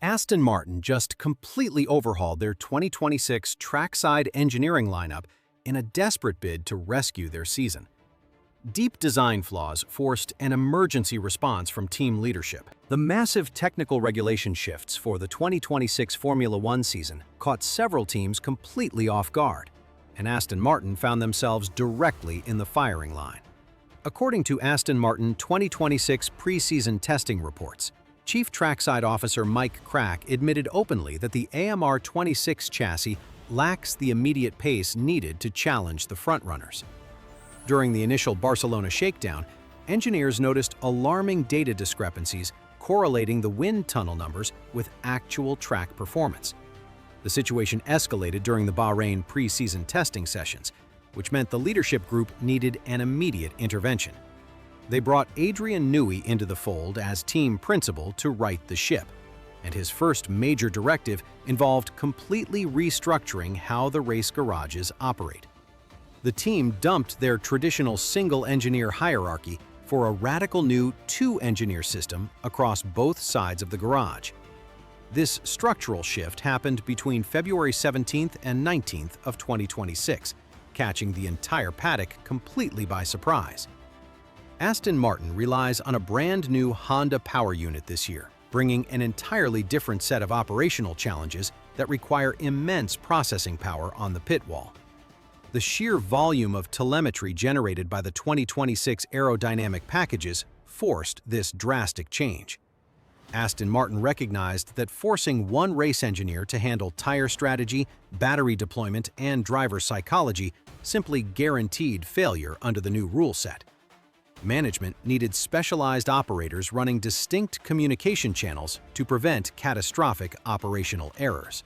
Aston Martin just completely overhauled their 2026 Trackside engineering lineup in a desperate bid to rescue their season. Deep design flaws forced an emergency response from team leadership. The massive technical regulation shifts for the 2026 Formula One season caught several teams completely off guard, and Aston Martin found themselves directly in the firing line. According to Aston Martin 2026 pre-season testing reports, Chief Trackside Officer Mike Crack admitted openly that the AMR 26 chassis lacks the immediate pace needed to challenge the frontrunners. During the initial Barcelona shakedown, engineers noticed alarming data discrepancies correlating the wind tunnel numbers with actual track performance. The situation escalated during the Bahrain pre-season testing sessions, which meant the leadership group needed an immediate intervention. They brought Adrian Newey into the fold as team principal to right the ship, and his first major directive involved completely restructuring how the race garages operate. The team dumped their traditional single-engineer hierarchy for a radical new two-engineer system across both sides of the garage. This structural shift happened between February 17th and 19th of 2026, catching the entire paddock completely by surprise. Aston Martin relies on a brand new Honda power unit this year, bringing an entirely different set of operational challenges that require immense processing power on the pit wall. The sheer volume of telemetry generated by the 2026 aerodynamic packages forced this drastic change. Aston Martin recognized that forcing one race engineer to handle tire strategy, battery deployment, and driver psychology simply guaranteed failure under the new rule set. Management needed specialized operators running distinct communication channels to prevent catastrophic operational errors.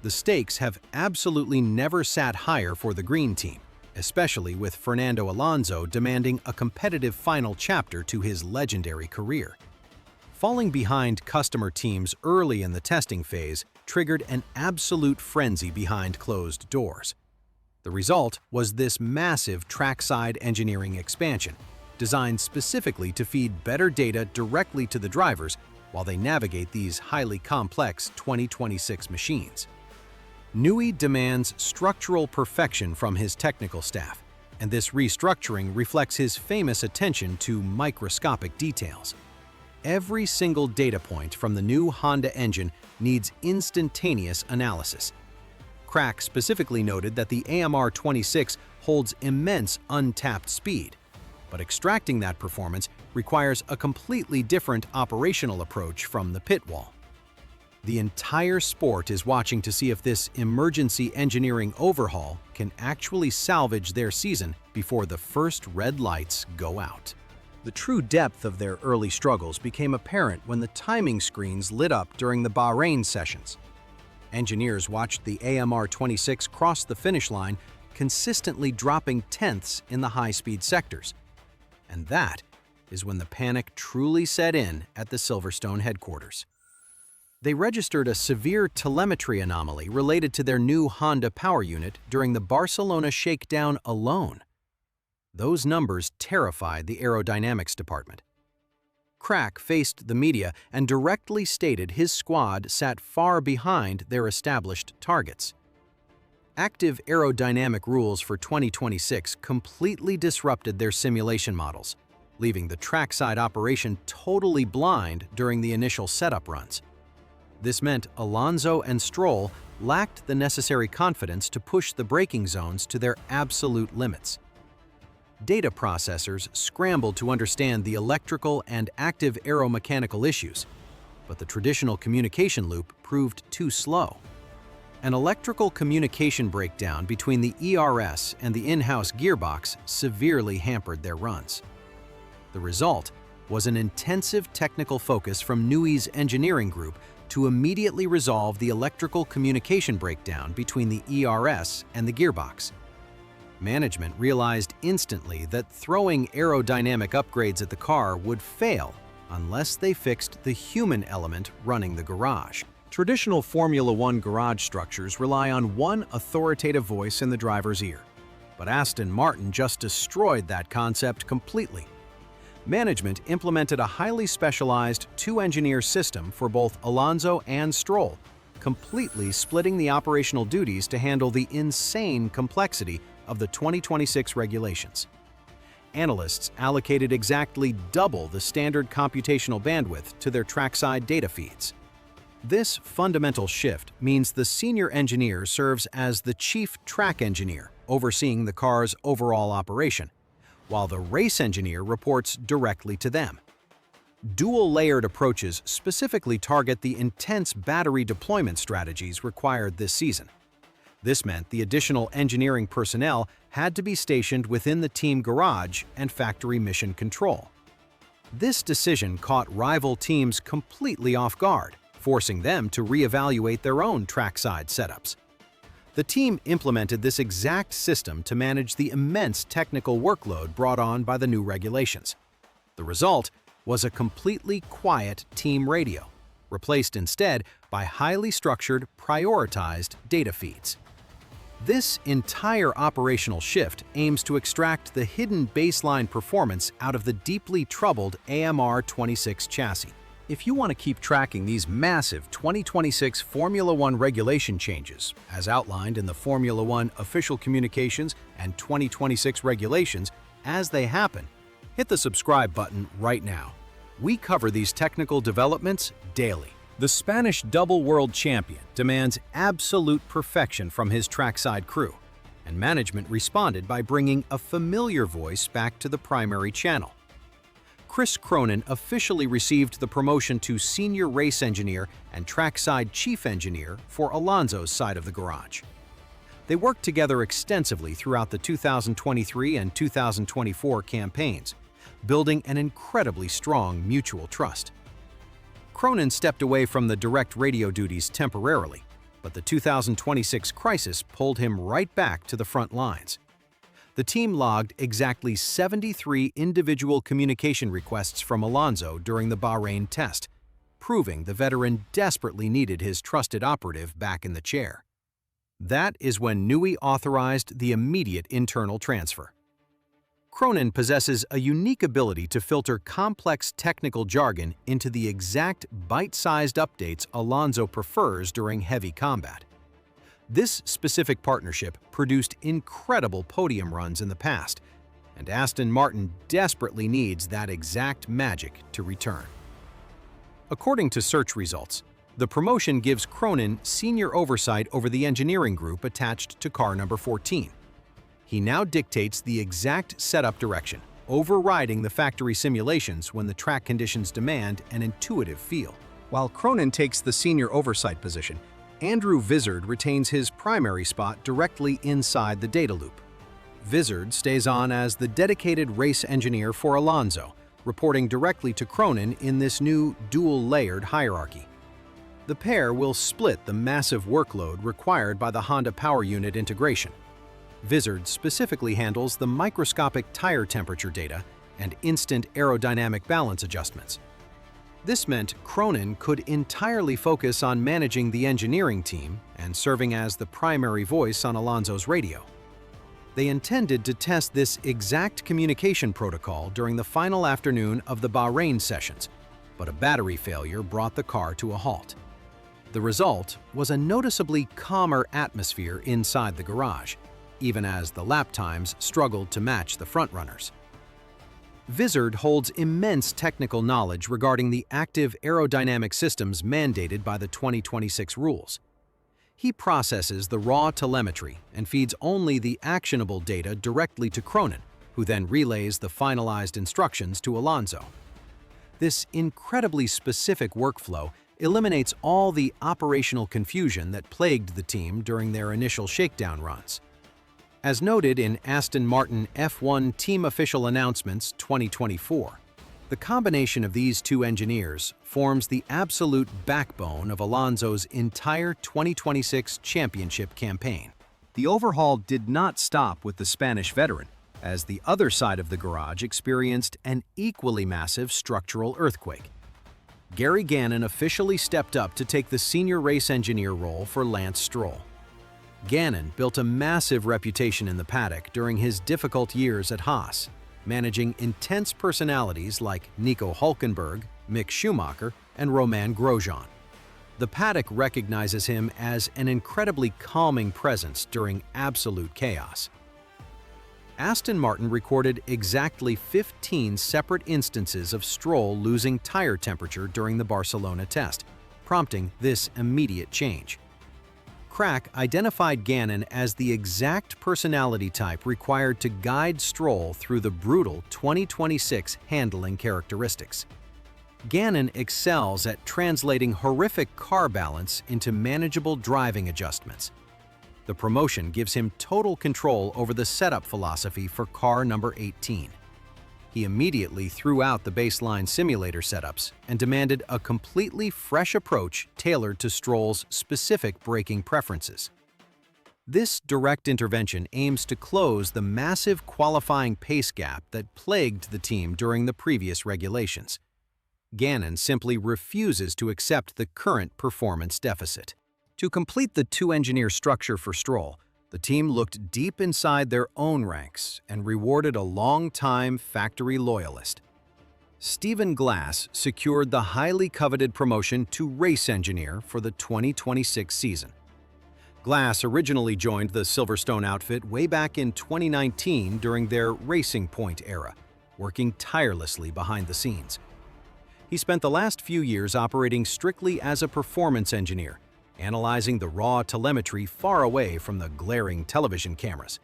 The stakes have absolutely never sat higher for the Green Team, especially with Fernando Alonso demanding a competitive final chapter to his legendary career. Falling behind customer teams early in the testing phase triggered an absolute frenzy behind closed doors. The result was this massive trackside engineering expansion, designed specifically to feed better data directly to the drivers while they navigate these highly complex 2026 machines. Newey demands structural perfection from his technical staff, and this restructuring reflects his famous attention to microscopic details. Every single data point from the new Honda engine needs instantaneous analysis. Crack specifically noted that the AMR 26 holds immense untapped speed, but extracting that performance requires a completely different operational approach from the pit wall. The entire sport is watching to see if this emergency engineering overhaul can actually salvage their season before the first red lights go out. The true depth of their early struggles became apparent when the timing screens lit up during the Bahrain sessions. Engineers watched the AMR 26 cross the finish line, consistently dropping tenths in the high-speed sectors. And that is when the panic truly set in at the Silverstone headquarters. They registered a severe telemetry anomaly related to their new Honda power unit during the Barcelona shakedown alone. Those numbers terrified the aerodynamics department. Crack faced the media and directly stated his squad sat far behind their established targets. Active aerodynamic rules for 2026 completely disrupted their simulation models, leaving the trackside operation totally blind during the initial setup runs. This meant Alonso and Stroll lacked the necessary confidence to push the braking zones to their absolute limits. Data processors scrambled to understand the electrical and active aeromechanical issues, but the traditional communication loop proved too slow. An electrical communication breakdown between the ERS and the in-house gearbox severely hampered their runs. The result was an intensive technical focus from Newey's engineering group to immediately resolve the electrical communication breakdown between the ERS and the gearbox. Management realized instantly that throwing aerodynamic upgrades at the car would fail unless they fixed the human element running the garage. Traditional Formula One garage structures rely on one authoritative voice in the driver's ear, but Aston Martin just destroyed that concept completely. Management implemented a highly specialized two-engineer system for both Alonso and Stroll, completely splitting the operational duties to handle the insane complexity of the 2026 regulations. Analysts allocated exactly double the standard computational bandwidth to their trackside data feeds. This fundamental shift means the senior engineer serves as the chief track engineer, overseeing the car's overall operation, while the race engineer reports directly to them. Dual-layered approaches specifically target the intense battery deployment strategies required this season. This meant the additional engineering personnel had to be stationed within the team garage and factory mission control. This decision caught rival teams completely off guard, forcing them to reevaluate their own trackside setups. The team implemented this exact system to manage the immense technical workload brought on by the new regulations. The result was a completely quiet team radio, replaced instead by highly structured, prioritized data feeds. This entire operational shift aims to extract the hidden baseline performance out of the deeply troubled AMR 26 chassis. If you want to keep tracking these massive 2026 Formula One regulation changes, as outlined in the Formula One official communications and 2026 regulations as they happen, hit the subscribe button right now. We cover these technical developments daily. The Spanish double world champion demands absolute perfection from his trackside crew, and management responded by bringing a familiar voice back to the primary channel. Chris Cronin officially received the promotion to senior race engineer and trackside chief engineer for Alonso's side of the garage. They worked together extensively throughout the 2023 and 2024 campaigns, building an incredibly strong mutual trust. Cronin stepped away from the direct radio duties temporarily, but the 2026 crisis pulled him right back to the front lines. The team logged exactly 73 individual communication requests from Alonso during the Bahrain test, proving the veteran desperately needed his trusted operative back in the chair. That is when Newey authorized the immediate internal transfer. Cronin possesses a unique ability to filter complex technical jargon into the exact bite-sized updates Alonso prefers during heavy combat. This specific partnership produced incredible podium runs in the past, and Aston Martin desperately needs that exact magic to return. According to search results, the promotion gives Cronin senior oversight over the engineering group attached to car number 14. He now dictates the exact setup direction, overriding the factory simulations when the track conditions demand an intuitive feel. While Cronin takes the senior oversight position, Andrew Vizard retains his primary spot directly inside the data loop. Vizard stays on as the dedicated race engineer for Alonso, reporting directly to Cronin in this new dual-layered hierarchy. The pair will split the massive workload required by the Honda Power Unit integration. Vizard specifically handles the microscopic tire temperature data and instant aerodynamic balance adjustments. This meant Cronin could entirely focus on managing the engineering team and serving as the primary voice on Alonso's radio. They intended to test this exact communication protocol during the final afternoon of the Bahrain sessions, but a battery failure brought the car to a halt. The result was a noticeably calmer atmosphere inside the garage, even as the lap times struggled to match the frontrunners. Vizard holds immense technical knowledge regarding the active aerodynamic systems mandated by the 2026 rules. He processes the raw telemetry and feeds only the actionable data directly to Cronin, who then relays the finalized instructions to Alonso. This incredibly specific workflow eliminates all the operational confusion that plagued the team during their initial shakedown runs. As noted in Aston Martin F1 Team Official Announcements 2024, the combination of these two engineers forms the absolute backbone of Alonso's entire 2026 championship campaign. The overhaul did not stop with the Spanish veteran, as the other side of the garage experienced an equally massive structural earthquake. Gary Gannon officially stepped up to take the senior race engineer role for Lance Stroll. Gannon built a massive reputation in the paddock during his difficult years at Haas, managing intense personalities like Nico Hülkenberg, Mick Schumacher, and Romain Grosjean. The paddock recognizes him as an incredibly calming presence during absolute chaos. Aston Martin recorded exactly 15 separate instances of Stroll losing tire temperature during the Barcelona test, prompting this immediate change. Crack identified Gannon as the exact personality type required to guide Stroll through the brutal 2026 handling characteristics. Gannon excels at translating horrific car balance into manageable driving adjustments. The promotion gives him total control over the setup philosophy for car number 18. He immediately threw out the baseline simulator setups and demanded a completely fresh approach tailored to Stroll's specific braking preferences. This direct intervention aims to close the massive qualifying pace gap that plagued the team during the previous regulations. Gannon simply refuses to accept the current performance deficit. To complete the two-engineer structure for Stroll, the team looked deep inside their own ranks and rewarded a long-time factory loyalist. Stephen Glass secured the highly coveted promotion to race engineer for the 2026 season. Glass originally joined the Silverstone outfit way back in 2019 during their Racing Point era, working tirelessly behind the scenes. He spent the last few years operating strictly as a performance engineer, analyzing the raw telemetry far away from the glaring television cameras.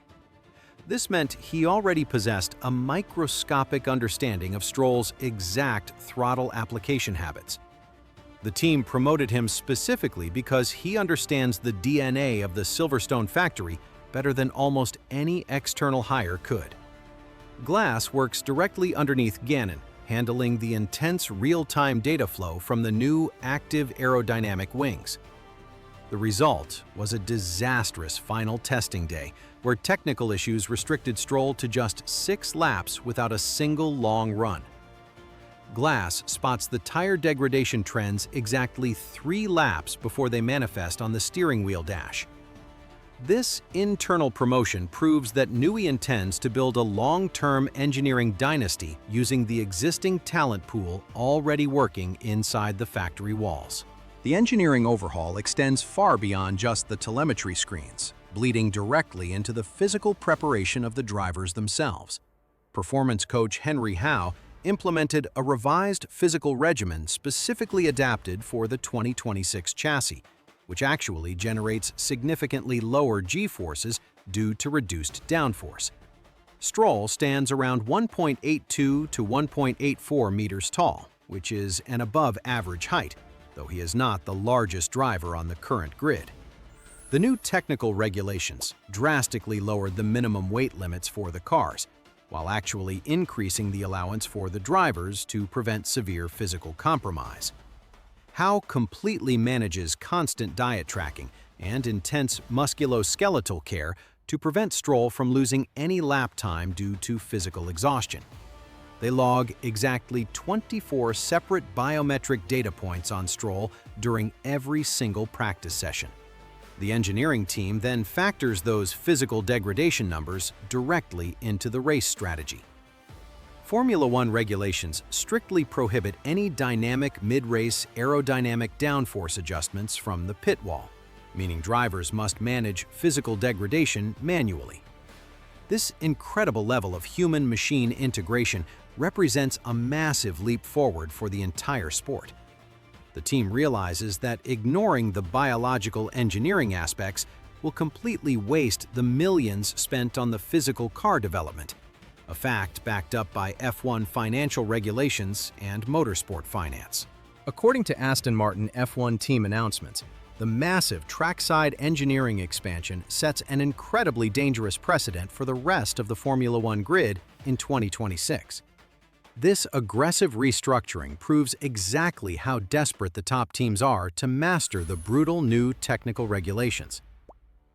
This meant he already possessed a microscopic understanding of Stroll's exact throttle application habits. The team promoted him specifically because he understands the DNA of the Silverstone factory better than almost any external hire could. Glass works directly underneath Gannon, handling the intense real-time data flow from the new active aerodynamic wings. The result was a disastrous final testing day, where technical issues restricted Stroll to just 6 laps without a single long run. Glass spots the tire degradation trends exactly 3 laps before they manifest on the steering wheel dash. This internal promotion proves that Newey intends to build a long-term engineering dynasty using the existing talent pool already working inside the factory walls. The engineering overhaul extends far beyond just the telemetry screens, bleeding directly into the physical preparation of the drivers themselves. Performance coach Henry Howe implemented a revised physical regimen specifically adapted for the 2026 chassis, which actually generates significantly lower G-forces due to reduced downforce. Stroll stands around 1.82 to 1.84 meters tall, which is an above-average height, though he is not the largest driver on the current grid. The new technical regulations drastically lowered the minimum weight limits for the cars, while actually increasing the allowance for the drivers to prevent severe physical compromise. Howe completely manages constant diet tracking and intense musculoskeletal care to prevent Stroll from losing any lap time due to physical exhaustion. They log exactly 24 separate biometric data points on Stroll during every single practice session. The engineering team then factors those physical degradation numbers directly into the race strategy. Formula One regulations strictly prohibit any dynamic mid-race aerodynamic downforce adjustments from the pit wall, meaning drivers must manage physical degradation manually. This incredible level of human-machine integration represents a massive leap forward for the entire sport. The team realizes that ignoring the biological engineering aspects will completely waste the millions spent on the physical car development, a fact backed up by F1 financial regulations and motorsport finance. According to Aston Martin F1 team announcements, the massive Trackside engineering expansion sets an incredibly dangerous precedent for the rest of the Formula One grid in 2026. This aggressive restructuring proves exactly how desperate the top teams are to master the brutal new technical regulations.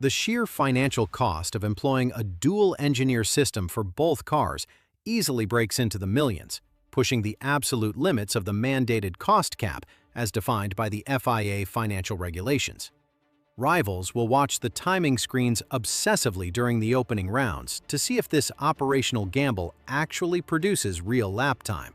The sheer financial cost of employing a dual-engineer system for both cars easily breaks into the millions, pushing the absolute limits of the mandated cost cap as defined by the FIA financial regulations. Rivals will watch the timing screens obsessively during the opening rounds to see if this operational gamble actually produces real lap time.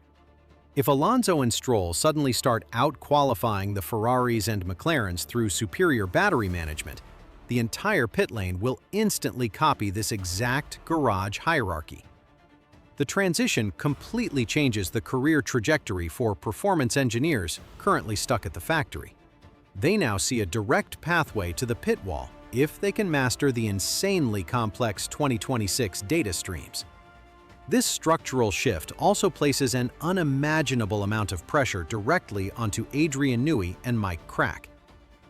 If Alonso and Stroll suddenly start out-qualifying the Ferraris and McLarens through superior battery management, the entire pit lane will instantly copy this exact garage hierarchy. The transition completely changes the career trajectory for performance engineers currently stuck at the factory. They now see a direct pathway to the pit wall if they can master the insanely complex 2026 data streams. This structural shift also places an unimaginable amount of pressure directly onto Adrian Newey and Mike Crack.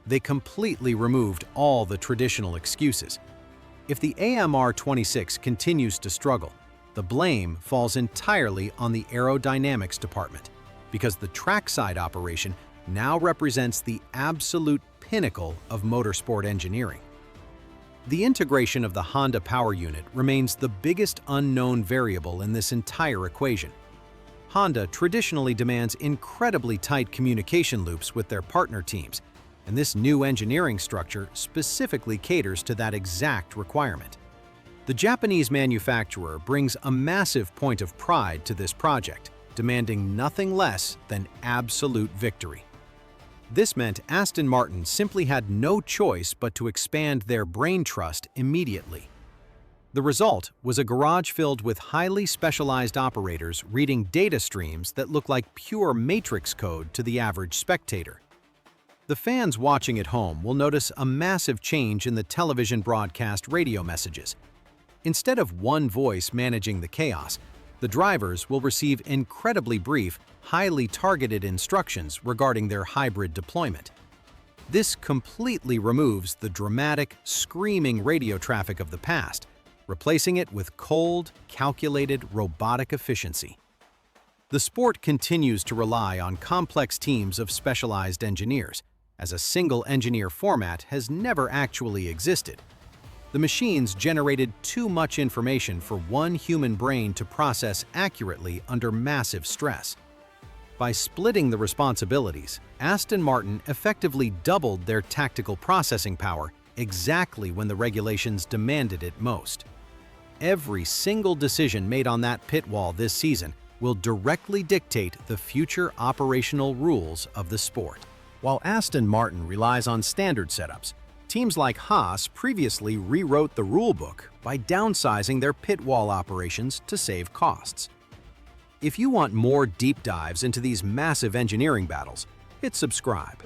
They completely removed all the traditional excuses. If the AMR26 continues to struggle, the blame falls entirely on the aerodynamics department, because the trackside operation now represents the absolute pinnacle of motorsport engineering. The integration of the Honda power unit remains the biggest unknown variable in this entire equation. Honda traditionally demands incredibly tight communication loops with their partner teams, and this new engineering structure specifically caters to that exact requirement. The Japanese manufacturer brings a massive point of pride to this project, demanding nothing less than absolute victory. This meant Aston Martin simply had no choice but to expand their brain trust immediately. The result was a garage filled with highly specialized operators reading data streams that look like pure matrix code to the average spectator. The fans watching at home will notice a massive change in the television broadcast radio messages. Instead of one voice managing the chaos, the drivers will receive incredibly brief, highly targeted instructions regarding their hybrid deployment. This completely removes the dramatic, screaming radio traffic of the past, replacing it with cold, calculated, robotic efficiency. The sport continues to rely on complex teams of specialized engineers, as a single engineer format has never actually existed. The machines generated too much information for one human brain to process accurately under massive stress. By splitting the responsibilities, Aston Martin effectively doubled their tactical processing power exactly when the regulations demanded it most. Every single decision made on that pit wall this season will directly dictate the future operational rules of the sport. While Aston Martin relies on standard setups, teams like Haas previously rewrote the rulebook by downsizing their pit wall operations to save costs. If you want more deep dives into these massive engineering battles, hit subscribe.